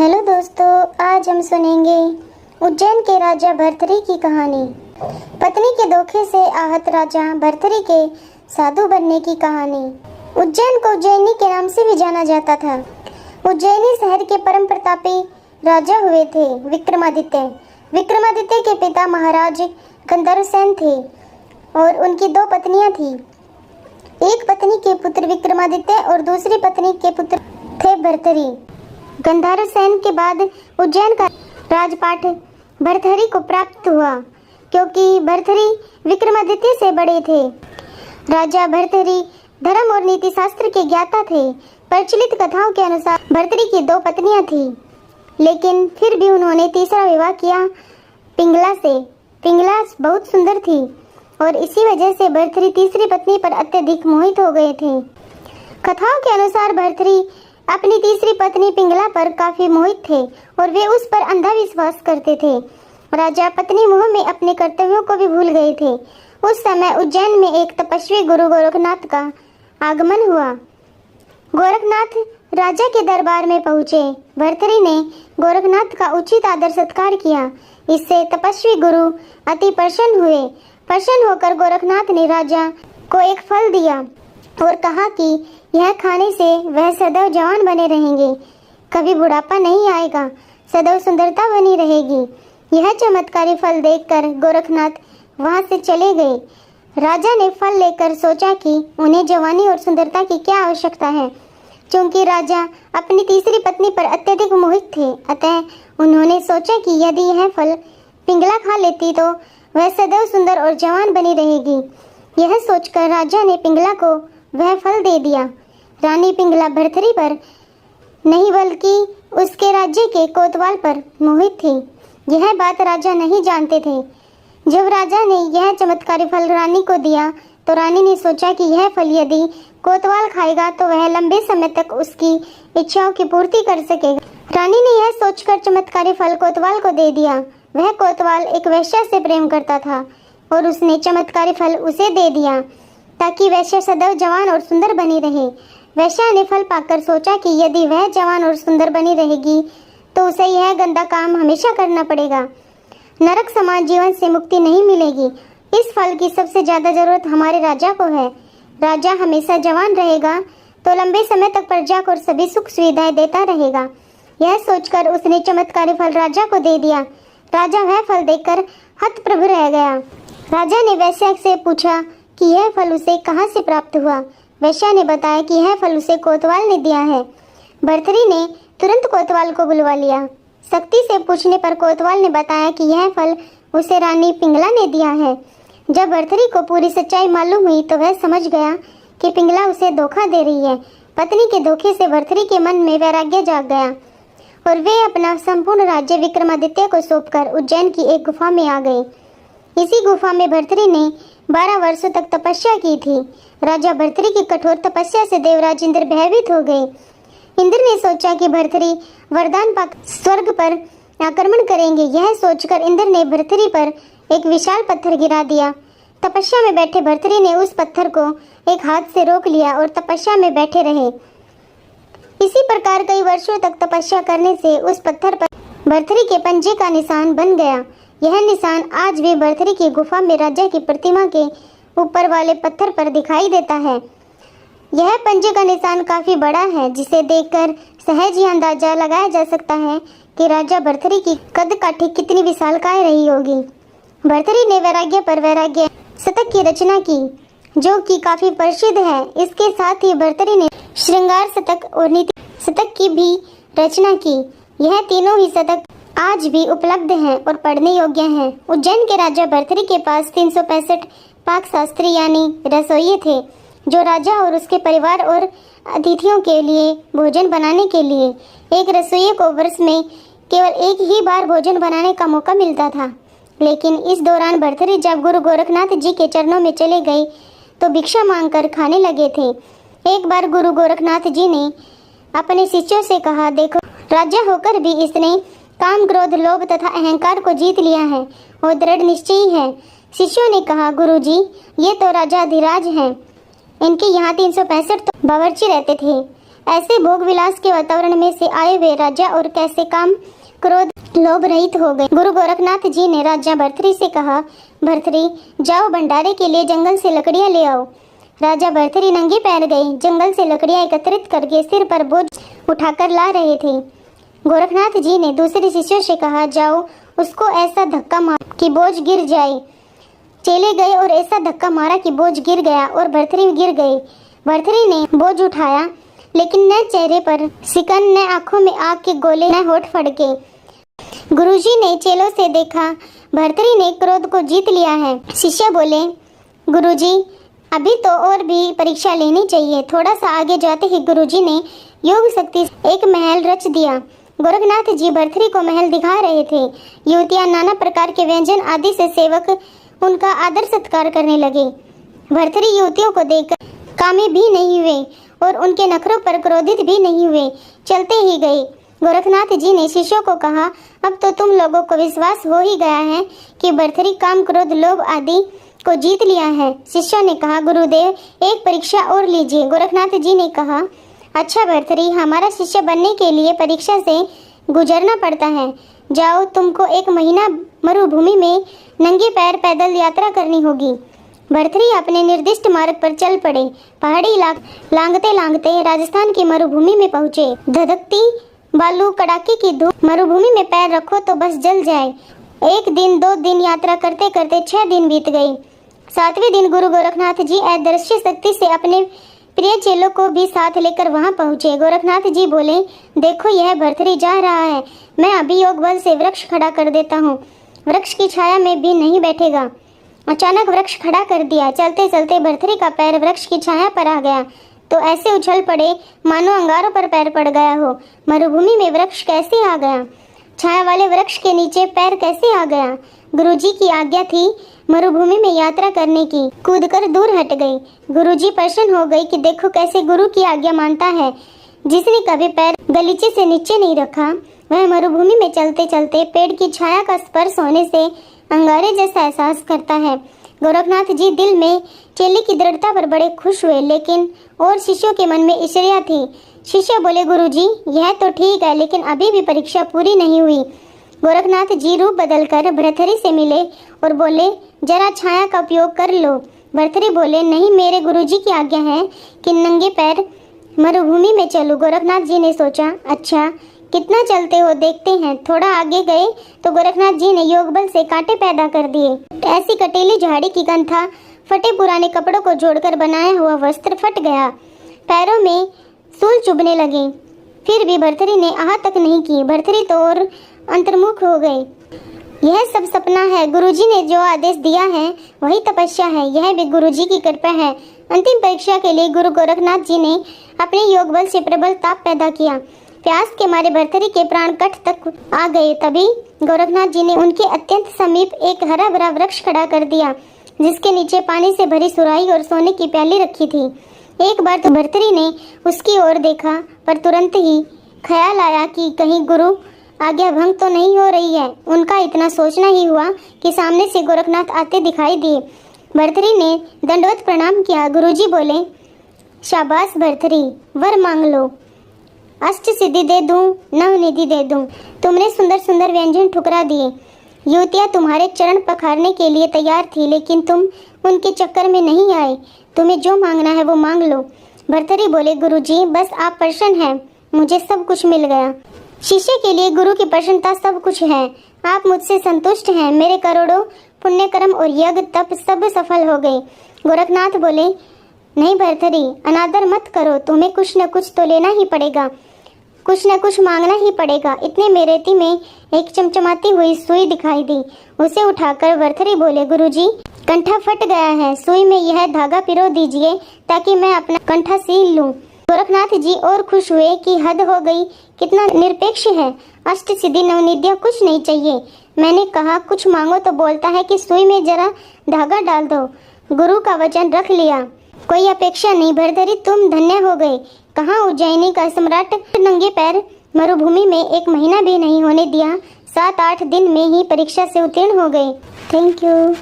Hello दोस्तों, आज हम सुनेंगे उज्जैन के राजा भर्तरी की कहानी। पत्नी के धोखे से आहत राजा भर्तरी के साधु बनने की कहानी। उज्जैन को उज्जैनी के नाम से भी जाना जाता था। उज्जैनी शहर के परम प्रतापी राजा हुए थे विक्रमादित्य। विक्रमादित्य के पिता महाराज गंधर्वसेन थे और उनकी दो पत्नियां थीं। एक पत्नी के पुत्र विक्रमादित्य और दूसरी पत्नी के पुत्र थे भर्तरी। गंधर्वसेन के बाद उज्जैन का राजपाट भर्तरी को प्राप्त हुआ, क्योंकि भर्तरी विक्रमादित्य से बड़े थे। राजा भर्तरी धर्म और नीति शास्त्र के ज्ञाता थे। प्रचलित कथाओं के अनुसार भर्तरी की दो पत्नियां थीं, लेकिन फिर भी उन्होंने तीसरा विवाह किया पिंगला से। पिंगला बहुत सुंदर थी और इसी वजह से भर्तरी तीसरी पत्नी पर अत्यधिक मोहित हो गए थे। कथाओं के अनुसार भर्तरी अपनी तीसरी पत्नी पिंगला पर काफी मोहित थे और वे उस पर अंधा विश्वास करते थे। राजा पत्नी मोह में अपने कर्तव्यों को भी भूल गए थे। उस समय उज्जैन में एक तपस्वी गुरु गोरखनाथ का आगमन हुआ। गोरखनाथ राजा के दरबार में पहुंचे। भर्तरी ने गोरखनाथ का उचित आदर सत्कार किया। इससे तपस्वी गुरु अति प्रसन्न हुए। प्रसन्न होकर गोरखनाथ ने राजा को एक फल दिया और कहा कि यह खाने से वह सदैव जवान बने रहेंगे, कभी बुढ़ापा नहीं आएगा, सदैव सुंदरता बनी रहेगी। यह चमत्कारी फल देखकर गोरखनाथ वहां से चले गए। राजा ने फल लेकर सोचा कि उन्हें जवानी और सुंदरता की क्या आवश्यकता है। चूंकि राजा अपनी तीसरी पत्नी पर अत्यधिक मोहित थे, अतः उन्होंने सोचा कि यदि यह फल पिंगला खा लेती तो वह सदैव सुंदर और जवान बनी रहेगी। यह सोचकर राजा ने पिंगला को वह फल दे दिया। रानी पिंगला भर्तरी पर नहीं बल्कि उसके राज्य के कोतवाल पर मोहित थी। यह बात राजा नहीं जानते थे। जब राजा ने यह चमत्कारी फल रानी को दिया तो रानी ने सोचा कि यह फल यदि कोतवाल खाएगा तो वह लंबे समय तक उसकी इच्छाओं की पूर्ति कर सकेगा। रानी ने यह सोचकर चमत्कारी फल कोतवाल को दे दिया। वह कोतवाल एक वेश्या से प्रेम करता था और उसने चमत्कारी फल उसे दे दिया ताकि वेश्या सदैव जवान और सुंदर बनी रहे। वेश्या ने फल पाकर सोचा कि यदि वह जवान और सुंदर बनी रहेगी तो उसे यह गंदा काम हमेशा करना पड़ेगा। नरक समान जीवन से मुक्ति नहीं मिलेगी। इस फल की सबसे ज्यादा जरूरत हमारे राजा को है। राजा हमेशा जवान रहेगा तो लंबे समय तक प्रजा को सभी सुख सुविधाएं देता रहेगा। यह सोचकर उसने चमत्कारी फल राजा को दे दिया। राजा वह फल देखकर हतप्रभ रह गया। राजा ने वेश्या से पूछा कि यह फल उसे कहाँ से प्राप्त हुआ। वेश्या ने बताया कि यह फल उसे कोतवाल ने दिया है। भर्तरी ने तुरंत कोतवाल को बुलवा लिया। सख्ती से पूछने पर कोतवाल ने बताया कि यह फल उसे रानी पिंगला ने दिया है। जब भर्तरी को पूरी सच्चाई मालूम हुई तो वह समझ गया कि पिंगला उसे धोखा दे रही है। पत्नी के धोखे से भर्तरी के मन में वैराग्य जाग गया और वे अपना संपूर्ण राज्य विक्रमादित्य को सौंपकर उज्जैन की एक गुफा में आ गए। इसी गुफा में भर्तरी ने 12 वर्षों तक तपस्या की थी। राजा भर्तरी की कठोर तपस्या से देवराज इंद्र भयभीत हो गए। इंद्र ने सोचा कि भर्तरी वरदान पाकर स्वर्ग पर आक्रमण करेंगे। यह सोचकर इंद्र ने भर्तरी पर एक विशाल पत्थर गिरा दिया। तपस्या में बैठे भर्तरी ने उस पत्थर को एक हाथ से रोक लिया और तपस्या में बैठे रहे। इसी प्रकार कई वर्षों तक तपस्या करने से उस पत्थर पर भर्तरी के पंजे का निशान बन गया। यह निशान आज भी भर्तरी की गुफा में राजा की प्रतिमा के ऊपर वाले पत्थर पर दिखाई देता है। यह पंजे का निशान काफी बड़ा है, जिसे देखकर सहज ही अंदाजा लगाया जा सकता है कि राजा भर्तरी की कद काठी कितनी विशालकाय रही होगी। भर्तरी ने वैराग्य पर वैराग्य शतक की रचना की, जो कि काफी प्रसिद्ध है। इसके साथ ही भर्तरी ने श्रृंगार शतक और नीति शतक की भी रचना की। यह तीनों ही शतक आज भी उपलब्ध हैं और पढ़ने योग्य हैं। उज्जैन के राजा भर्तरी के पास 365 पाक शास्त्री यानी रसोइये थे, जो राजा और उसके परिवार और अतिथियों के लिए भोजन बनाने के लिए एक रसोइये को वर्ष में केवल एक ही बार भोजन बनाने का मौका मिलता था। लेकिन इस दौरान भर्तरी जब गुरु गोरखनाथ जी के चरणों में चले गए तो भिक्षा मांगकर खाने लगे थे। एक बार गुरु गोरखनाथ जी ने अपने शिष्यों से कहा, देखो, राजा होकर भी इसने काम, क्रोध, लोभ तथा अहंकार को जीत लिया है और दृढ़ निश्चयी है। शिष्यों ने कहा, गुरुजी, ये तो राजा धीराज हैं। इनके यहाँ 365 तो बावर्ची रहते थे। ऐसे भोग विलास के वातावरण में से आए हुए राजा और कैसे काम क्रोध लोभ रहित हो गए। गुरु गोरखनाथ जी ने राजा भर्तरी से कहा, भर्तरी जाओ भंडारे के लिए जंगल से लकड़ियां ले आओ। राजा भर्तरी नंगे पैर गए, जंगल से लकड़ियां एकत्रित करके सिर पर बोझ उठाकर ला रहे थे। गोरखनाथ जी ने दूसरे शिष्यों से कहा, जाओ उसको ऐसा धक्का मार कि बोझ गिर जाए। चले गए और ऐसा धक्का मारा कि बोझ गिर गया और भर्तरी गिर गए। भर्तरी ने बोझ उठाया, लेकिन न चेहरे पर सिकन, न आंखों में आग के गोले, न होठ फड़के। गुरुजी ने चेलों से देखा, भर्तरी ने क्रोध को जीत लिया है। शिष्य बोले, गुरुजी अभी तो और भी परीक्षा लेनी चाहिए। थोड़ा सा आगे जाते ही गुरुजी ने योग शक्ति एक महल रच दिया। गोरखनाथ जी भर्तरी को महल दिखा रहे थे। युवतियां नाना प्रकार के व्यंजन आदि से सेवक उनका आदर सत्कार करने लगे। भर्तरी युवतियों को देखकर कामी भी नहीं हुए और उनके नखरों पर क्रोधित भी नहीं हुए, चलते ही गए। गोरखनाथ जी ने शिष्यों को कहा, अब तो तुम लोगों को विश्वास हो ही गया है कि भर्तरी काम क्रोध लोभ आदि को जीत लिया है। शिष्यों ने कहा, गुरुदेव एक परीक्षा और लीजिए। गोरखनाथ जी ने कहा, अच्छा भर्तरी, हमारा शिष्य बनने के लिए परीक्षा से गुजरना पड़ता है। जाओ, तुमको 1 महीना मरुभूमि में नंगे पैर पैदल यात्रा करनी होगी। भर्तरी अपने निर्दिष्ट मार्ग पर चल पड़े। पहाड़ी लांघते लांघते राजस्थान की मरुभूमि में पहुँचे। धधकती बालू, कड़ाके की धूप, मरुभूमि में पैर रखो तो बस जल जाए। 1 दिन 2 दिन यात्रा करते करते 6 दिन बीत गए। 7वें दिन गुरु गोरखनाथ जी अदृश्य शक्ति से अपने प्रिय चेलों को भी साथ लेकर वहां पहुंचे। गोरखनाथ जी बोले, देखो यह भर्तरी जा रहा है, मैं अभी योग बल से वृक्ष खड़ा कर देता हूँ, वृक्ष की छाया में भी नहीं बैठेगा। अचानक वृक्ष खड़ा कर दिया। चलते चलते भर्तरी का पैर वृक्ष की छाया पर आ गया तो ऐसे उछल पड़े मानो अंगारों पर पैर पड़ गया हो। मरुभूमि में वृक्ष कैसे आ गया? छाया वाले वृक्ष के नीचे पैर कैसे आ गया? गुरुजी की आज्ञा थी मरुभूमि में यात्रा करने की। कूदकर दूर हट गई। गुरुजी प्रसन्न हो गई कि देखो कैसे गुरु की आज्ञा मानता है। जिसने कभी पैर गलीचे से नीचे नहीं रखा, वह मरुभूमि में चलते चलते पेड़ की छाया का स्पर्श होने से अंगारे जैसा एहसास करता है। गोरखनाथ जी दिल में चेले की दृढ़ता पर बड़े खुश हुए, लेकिन और शिष्यों के मन में ईर्ष्या थी। शिष्य बोले, गुरुजी यह तो ठीक है, लेकिन अभी भी परीक्षा पूरी नहीं हुई। गोरखनाथ जी रूप बदलकर भर्तरी से मिले और बोले, जरा छाया का उपयोग कर लो। भर्तरी बोले, नहीं, मेरे गुरुजी की आज्ञा है कि नंगे पैर मरुभूमि में चलूं। गोरखनाथ जी ने सोचा, अच्छा कितना चलते हो देखते हैं। थोड़ा आगे गए तो गोरखनाथ जी ने योग बल से कांटे पैदा कर दिए। ऐसी कटेली झाड़ी की कंथा फटे पुराने कपड़ों को जोड़कर बनाया हुआ वस्त्र फट गया। पैरों में सूल चुभने लगे। फिर भी भर्तरी ने आह तक नहीं की। भर्तरी तो और अंतर्मुख हो गए। यह सब सपना है। गुरुजी ने जो आदेश दिया है वही तपस्या है। यह भी गुरुजी की कृपा है। अंतिम परीक्षा के लिए गुरु गोरखनाथ जी ने अपने योग बल से प्रबल ताप पैदा किया। प्यास के मारे भर्तरी के प्राण कट तक आ गए। तभी गोरखनाथ जी ने उनके अत्यंत समीप एक हरा भरा वृक्ष खड़ा कर दिया, जिसके नीचे पानी से भरी सुराही और सोने की प्याली रखी थी। एक बार तो भर्तरी ने उसकी ओर देखा, पर तुरंत ही ख्याल आया कि कहीं गुरु आज्ञा भंग तो नहीं हो रही है। उनका इतना सोचना ही हुआ कि सामने से गोरखनाथ आते दिखाई दिए। भर्तरी ने दंडवत प्रणाम किया। गुरुजी बोले, शाबाश भर्तरी, वर मांग लो, अष्ट सिद्धि दे दूं, नवनिधि दे दूं। तुमने सुंदर सुंदर व्यंजन ठुकरा दिए। युवतियां तुम्हारे चरण पखारने के लिए तैयार थी, लेकिन तुम उनके चक्कर में नहीं आए। तुम्हें जो मांगना है वो मांग लो। भर्तरी बोले, गुरुजी बस आप प्रसन्न हैं, मुझे सब कुछ मिल गया। शिष्य के लिए गुरु की प्रसन्नता सब कुछ है। आप मुझसे संतुष्ट हैं। मेरे करोड़ों पुण्य कर्म और यज्ञ तप सब सफल हो गए। गोरखनाथ बोले, नहीं भर्तरी, अनादर मत करो। तुम्हें कुछ न कुछ तो लेना ही पड़ेगा, कुछ न कुछ मांगना ही पड़ेगा। इतने में रेती में एक चमचमाती हुई सुई दिखाई दी। उसे उठाकर भर्तरी बोले, गुरुजी कंठा फट गया है, सुई में यह धागा पिरो दीजिए ताकि मैं अपना कंठा सील लूं। गोरखनाथ जी और खुश हुए कि हद हो गई, कितना निरपेक्ष है। अष्ट सिद्धि नवनिधियां कुछ नहीं चाहिए। मैंने कहा कुछ मांगो तो बोलता है कि सुई में जरा धागा डाल दो। गुरु का वचन रख लिया, कोई अपेक्षा नहीं। भर्तरी तुम धन्य हो गए। कहाँ उज्जैनी का सम्राट नंगे पैर मरुभूमि में 1 महीना भी नहीं होने दिया, 7-8 दिन में ही परीक्षा से उत्तीर्ण हो गए। Thank you.